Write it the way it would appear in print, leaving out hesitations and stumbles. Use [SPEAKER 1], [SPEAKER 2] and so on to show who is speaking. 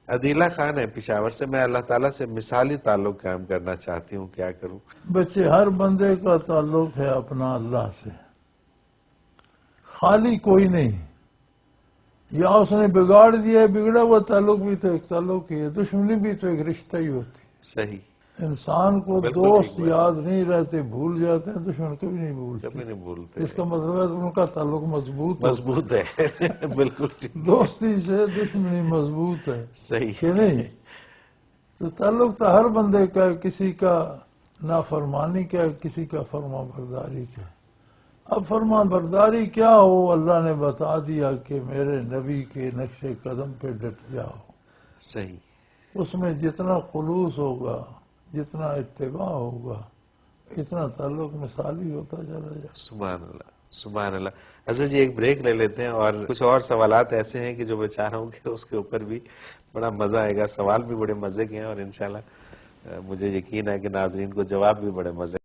[SPEAKER 1] عدیلہ خان ہے پشاور سے، میں اللہ تعالیٰ سے مثالی تعلق قائم کرنا چاہتی ہوں، کیا کروں؟
[SPEAKER 2] بچے ہر بندے کا تعلق ہے اپنا اللہ سے، خالی کوئی نہیں. یا اس نے بگاڑ دیا ہے، بگڑا ہوا تعلق بھی تو ایک تعلق ہی ہے، دشمنی بھی تو ایک رشتہ ہی ہوتی ہے.
[SPEAKER 1] صحیح،
[SPEAKER 2] انسان کو
[SPEAKER 1] بالکل ٹھیک
[SPEAKER 2] دوست
[SPEAKER 1] بات.
[SPEAKER 2] یاد نہیں رہتے، بھول جاتے ہیں، دشمن کبھی نہیں بھولتے.
[SPEAKER 1] کبھی نہیں بھولتے.
[SPEAKER 2] اس کا مطلب ہے ان کا تعلق مضبوط ہوتا
[SPEAKER 1] مضبوط ہے بالکل
[SPEAKER 2] ہے.
[SPEAKER 1] ٹھیک.
[SPEAKER 2] دوستی سے دشمنی مضبوط ہے
[SPEAKER 1] صحیح
[SPEAKER 2] کہ نہیں؟ تو تعلق تو ہر بندے کا، کسی کا نافرمانی کا، کسی کا فرما برداری کا. اب فرما برداری کیا ہو، اللہ نے بتا دیا کہ میرے نبی کے نقش قدم پہ ڈٹ جاؤ.
[SPEAKER 1] صحیح.
[SPEAKER 2] اس میں جتنا خلوص ہوگا، جتنا اتباع ہوگا، اتنا تعلق مثالی ہوتا چلا جائے.
[SPEAKER 1] سبحان اللہ، سبحان اللہ. حضرت جی ایک بریک لے لیتے ہیں، اور کچھ اور سوالات ایسے ہیں کہ جو میں چاہ رہا ہوں کہ اس کے اوپر بھی بڑا مزہ آئے گا. سوال بھی بڑے مزے کے ہیں، اور انشاءاللہ مجھے یقین ہے کہ ناظرین کو جواب بھی بڑے مزے